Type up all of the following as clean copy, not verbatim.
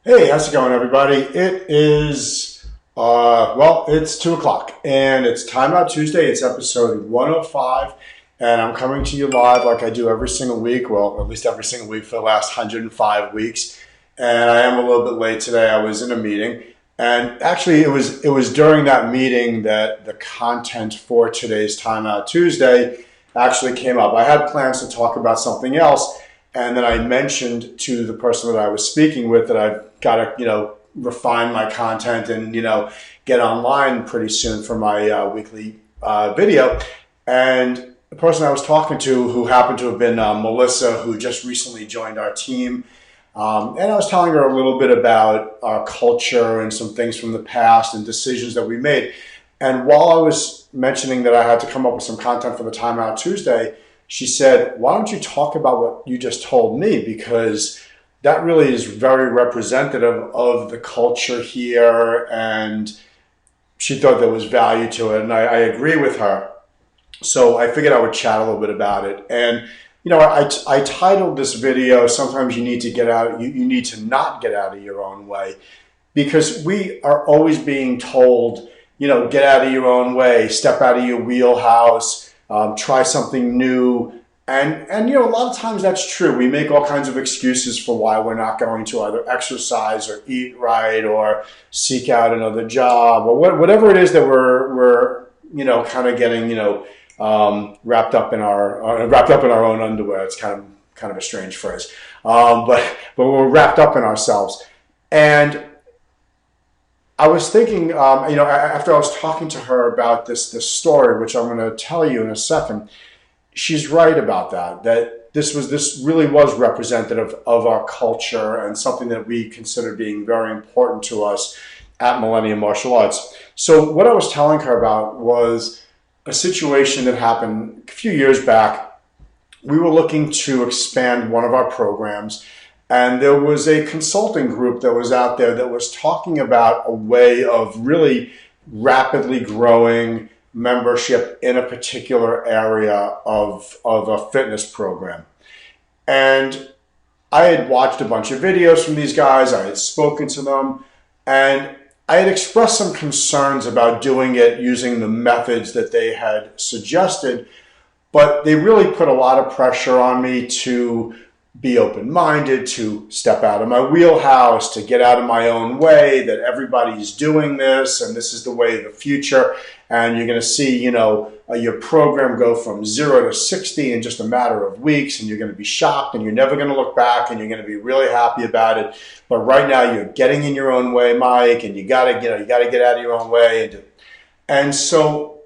Hey, how's it going, everybody? It is, it's 2 o'clock and it's Time Out Tuesday. It's episode 105, and I'm coming to you live like I do every single week. Well, at least every single week for the last 105 weeks. And I am a little bit late today. I was in a meeting, and actually, it was during that meeting that the content for today's Time Out Tuesday actually came up. I had plans to talk about something else, and then I mentioned to the person that I was speaking with that I've got to, refine my content and, get online pretty soon for my weekly video. And the person I was talking to, who happened to have been Melissa, who just recently joined our team, and I was telling her a little bit about our culture and some things from the past and decisions that we made. And while I was mentioning that I had to come up with some content for the Time Out Tuesday, she said, "Why don't you talk about what you just told me? Because that really is very representative of the culture here." And she thought there was value to it. And I agree with her. So I figured I would chat a little bit about it. And, I titled this video, "Sometimes you need to get out, you need to not get out of your own way." Because we are always being told, get out of your own way, step out of your wheelhouse, try something new. And a lot of times that's true. We make all kinds of excuses for why we're not going to either exercise or eat right or seek out another job or whatever it is that we're kind of getting wrapped up in our own underwear. It's kind of a strange phrase, but we're wrapped up in ourselves. And I was thinking, after I was talking to her about this story, which I'm going to tell you in a second, she's right about that. That this really was representative of our culture and something that we consider being very important to us at Millennium Martial Arts. So what I was telling her about was a situation that happened a few years back. We were looking to expand one of our programs, and there was a consulting group that was out there that was talking about a way of really rapidly growing membership in a particular area of a fitness program. And I had watched a bunch of videos from these guys, I had spoken to them, and I had expressed some concerns about doing it using the methods that they had suggested, but they really put a lot of pressure on me to be open-minded, to step out of my wheelhouse, to get out of my own way, that everybody's doing this and this is the way of the future. And you're going to see, your program go from 0 to 60 in just a matter of weeks, and you're going to be shocked and you're never going to look back and you're going to be really happy about it. But right now you're getting in your own way, Mike, and you got to get out of your own way. And so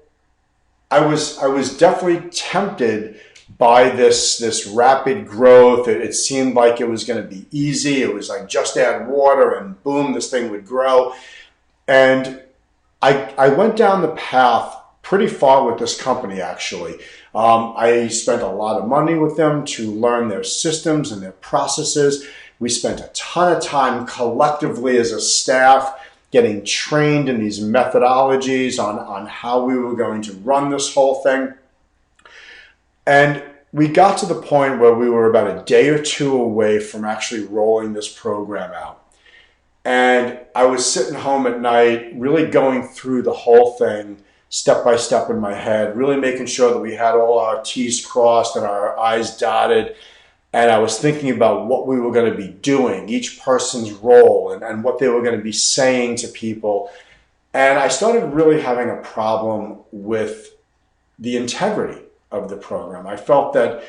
I was definitely tempted by this rapid growth. It seemed like it was going to be easy. It was like just add water and boom, this thing would grow. And I went down the path pretty far with this company, actually. I spent a lot of money with them to learn their systems and their processes. We spent a ton of time collectively as a staff getting trained in these methodologies on how we were going to run this whole thing. And we got to the point where we were about a day or two away from actually rolling this program out. And I was sitting home at night, really going through the whole thing step by step in my head, really making sure that we had all our T's crossed and our I's dotted. And I was thinking about what we were going to be doing, each person's role, and what they were going to be saying to people. And I started really having a problem with the integrity of the program. I felt that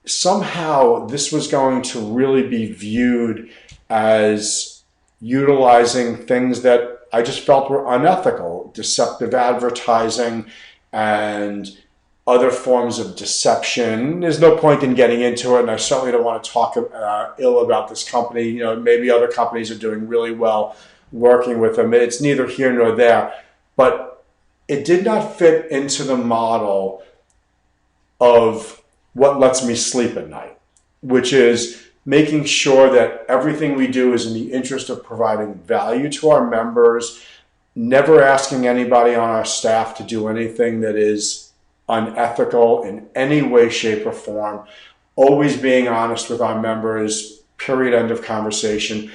somehow this was going to really be viewed as utilizing things that I just felt were unethical, deceptive advertising and other forms of deception. There's no point in getting into it, and I certainly don't want to talk ill about this company. Maybe other companies are doing really well working with them. It's neither here nor there, but it did not fit into the model of what lets me sleep at night, which is making sure that everything we do is in the interest of providing value to our members, never asking anybody on our staff to do anything that is unethical in any way, shape, or form, always being honest with our members, period, end of conversation.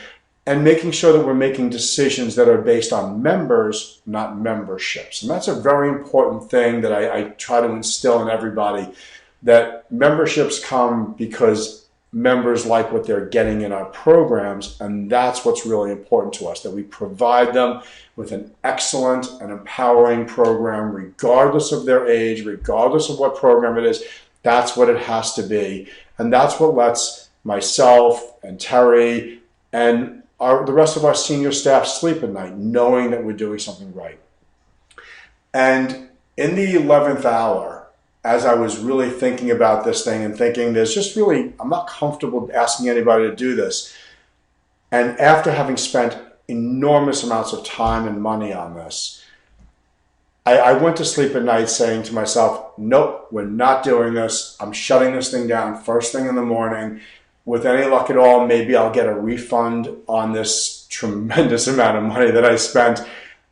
and making sure that we're making decisions that are based on members, not memberships. And that's a very important thing that I try to instill in everybody, that memberships come because members like what they're getting in our programs, and that's what's really important to us, that we provide them with an excellent and empowering program regardless of their age, regardless of what program it is. That's what it has to be, and that's what lets myself and Terry and the rest of our senior staff sleep at night, knowing that we're doing something right. And in the 11th hour, as I was really thinking about this thing and thinking I'm not comfortable asking anybody to do this. And after having spent enormous amounts of time and money on this, I went to sleep at night saying to myself, nope, we're not doing this. I'm shutting this thing down first thing in the morning. With any luck at all, maybe I'll get a refund on this tremendous amount of money that I spent.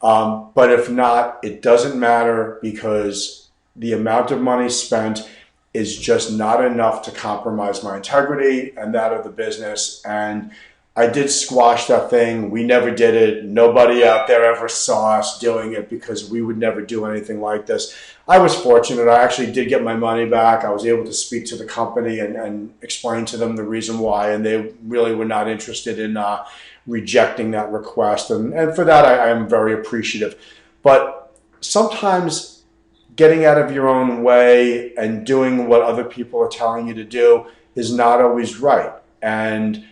But if not, it doesn't matter, because the amount of money spent is just not enough to compromise my integrity and that of the business. And I did squash that thing. We never did it. Nobody out there ever saw us doing it, because we would never do anything like this. I was fortunate. I actually did get my money back. I was able to speak to the company and explain to them the reason why, and they really were not interested in rejecting that request. And for that, I am very appreciative. But sometimes getting out of your own way and doing what other people are telling you to do is not always right. And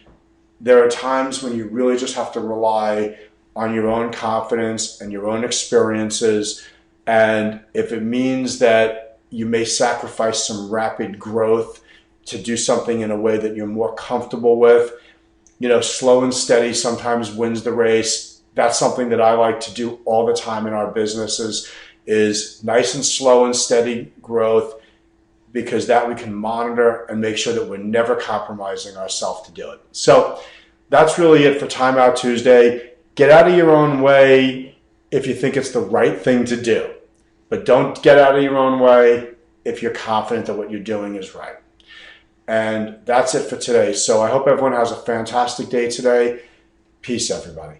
there are times when you really just have to rely on your own confidence and your own experiences. And if it means that you may sacrifice some rapid growth to do something in a way that you're more comfortable with, slow and steady sometimes wins the race. That's something that I like to do all the time in our businesses, is nice and slow and steady growth, because that we can monitor and make sure that we're never compromising ourselves to do it. So that's really it for Time Out Tuesday. Get out of your own way if you think it's the right thing to do, but don't get out of your own way if you're confident that what you're doing is right. And that's it for today. So I hope everyone has a fantastic day today. Peace, everybody.